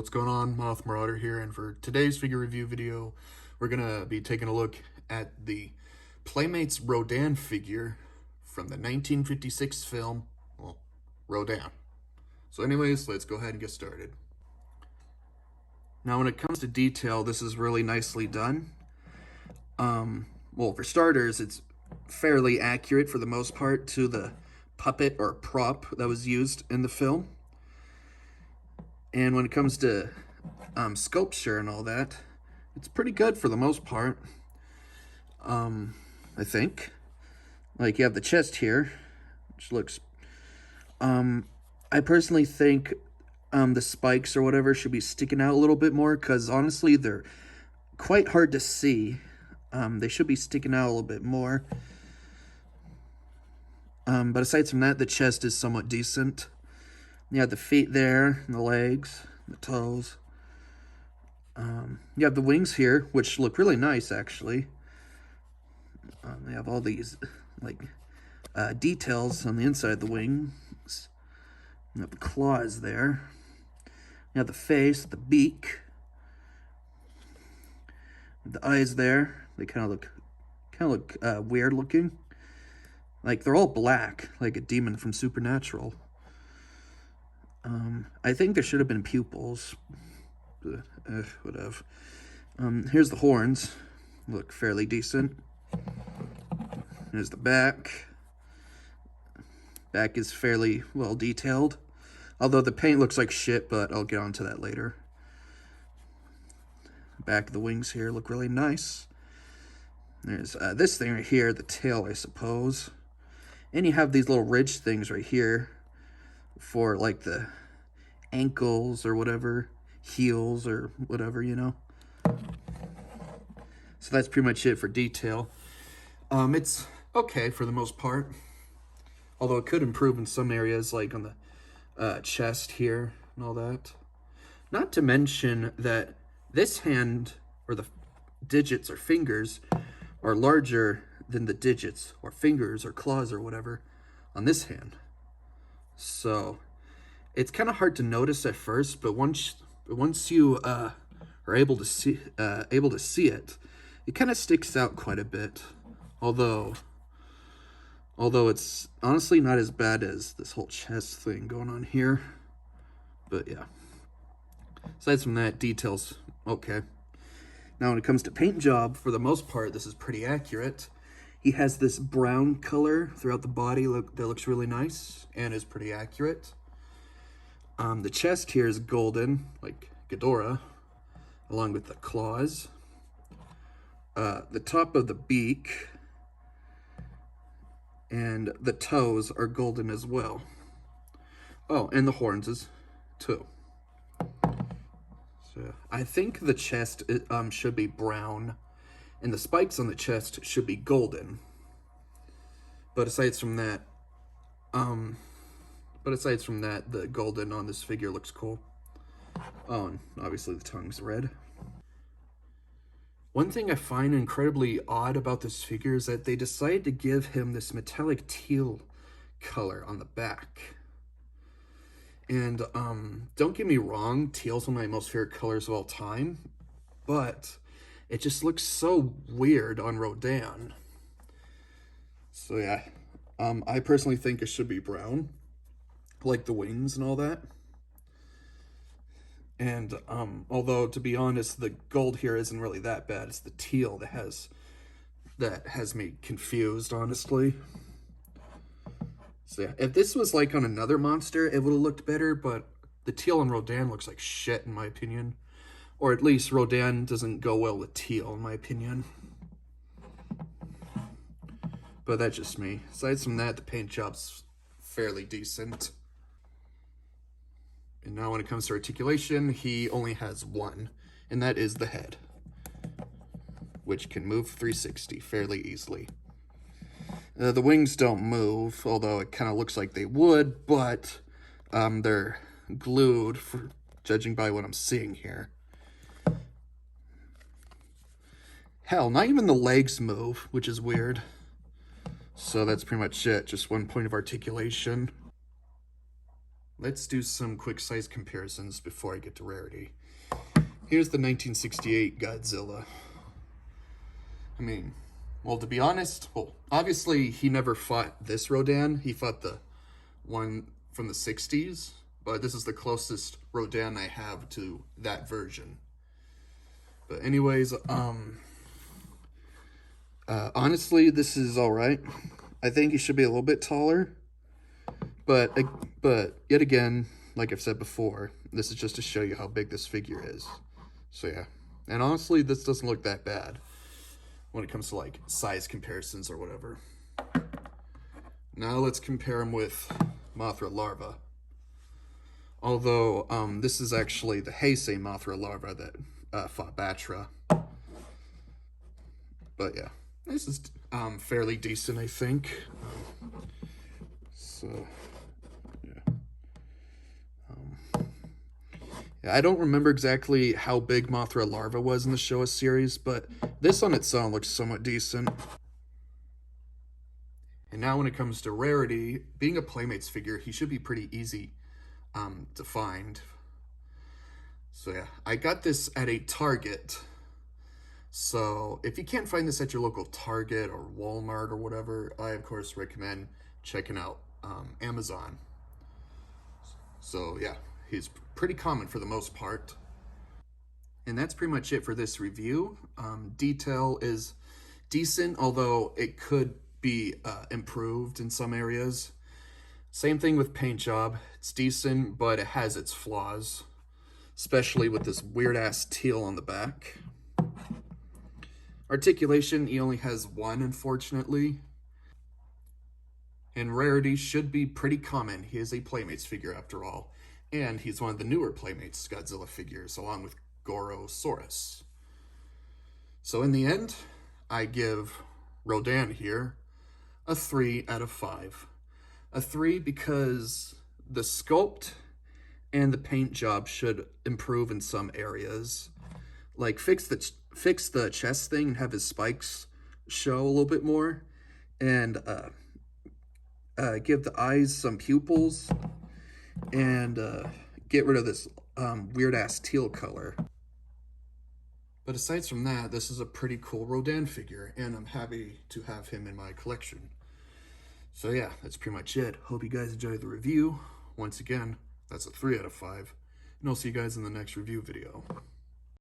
what's going on? Moth Marauder here, and for today's figure review video, we're gonna be taking a look at the Playmates Rodan figure from the 1956 film, well, Rodan. So anyways, let's go ahead and get started. Now when it comes to detail, this is really nicely done. Well, for starters, it's fairly accurate for the most part to the puppet or prop that was used in the film. And when it comes to sculpture and all that, it's pretty good for the most part. I think. Like, you have the chest here, which looks... I personally think the spikes or whatever should be sticking out a little bit more, because honestly, they're quite hard to see. They should be sticking out a little bit more. But aside from that, the chest is somewhat decent. You have the feet there, and the legs, the toes. You have the wings here, which look really nice, actually. They have all these, like, details on the inside of the wings. You have the claws there. You have the face, the beak. The eyes there. They kind of look weird looking. Like, they're all black, like a demon from Supernatural. I think there should have been pupils. Whatever. Here's the horns. Look fairly decent. Here's the back. Back is fairly well detailed. Although the paint looks like shit, but I'll get onto that later. Back of the wings here look really nice. There's this thing right here, the tail, I suppose. And you have these little ridge things right here for, like, the ankles or whatever, heels or whatever, you know. So that's pretty much it for detail. It's okay for the most part, although it could improve in some areas, like on the chest here and all that. Not to mention that this hand, or the digits or fingers, are larger than the digits or fingers or claws or whatever on this hand. So it's kind of hard to notice at first, but once you are able to see it, it kind of sticks out quite a bit. Although it's honestly not as bad as this whole chest thing going on here. But yeah. Aside from that, details okay. Now when it comes to paint job, for the most part, this is pretty accurate. He has this brown color throughout the body that looks really nice and is pretty accurate. The chest here is golden, like Ghidorah, along with the claws. The top of the beak and the toes are golden as well. Oh, and the horns is too. So I think the chest should be brown, and the spikes on the chest should be golden. But aside from that, the golden on this figure looks cool. Oh, and obviously the tongue's red. One thing I find incredibly odd about this figure is that they decided to give him this metallic teal color on the back. And don't get me wrong, teal's one of my most favorite colors of all time, but it just looks so weird on Rodan. So yeah, I personally think it should be brown, like the wings and all that. And although, to be honest, the gold here isn't really that bad. It's the teal that has me confused, honestly. So yeah, if this was like on another monster, it would have looked better, but the teal on Rodan looks like shit, in my opinion. Or at least Rodan doesn't go well with teal, in my opinion. But that's just me. Aside from that, the paint job's fairly decent. And now when it comes to articulation, he only has one, and that is the head, which can move 360 fairly easily. The wings don't move, although it kind of looks like they would, but they're glued, judging by what I'm seeing here. Hell, not even the legs move, which is weird. So that's pretty much it, just one point of articulation. let's do some quick size comparisons before I get to Rarity. Here's the 1968 Godzilla. I mean, well, to be honest, well, obviously he never fought this Rodan. He fought the one from the 60s, but this is the closest Rodan I have to that version. But anyways, honestly, this is all right. I think he should be a little bit taller, but yet again, like I've said before, this is just to show you how big this figure is. So yeah, and honestly, this doesn't look that bad when it comes to like size comparisons or whatever. Now let's compare him with Mothra Larva. Although this is actually the Heisei Mothra Larva that fought Batra. But yeah, this is fairly decent, I think. So yeah. Yeah, I don't remember exactly how big Mothra Larva was in the Showa series, but this on its own looks somewhat decent. And now when it comes to Rarity, being a Playmates figure, he should be pretty easy to find. So yeah, I got this at a Target. So if you can't find this at your local Target or Walmart or whatever, I of course recommend checking out Amazon. So yeah, he's pretty common for the most part. And that's pretty much it for this review. Detail is decent, although it could be improved in some areas. Same thing with paint job. It's decent, but it has its flaws, especially with this weird-ass teal on the back. Articulation, he only has one, unfortunately. And Rarity should be pretty common. He is a Playmates figure after all. And he's one of the newer Playmates Godzilla figures, along with Gorosaurus. So in the end, I give Rodan here a 3 out of 5. A 3 because the sculpt and the paint job should improve in some areas. Like fix the chest thing and have his spikes show a little bit more, and give the eyes some pupils, and get rid of this weird ass teal color. But aside from that, this is a pretty cool Rodan figure, and I'm happy to have him in my collection. So yeah, that's pretty much it. Hope you guys enjoyed the review. Once again, that's a 3 out of 5. And I'll see you guys in the next review video.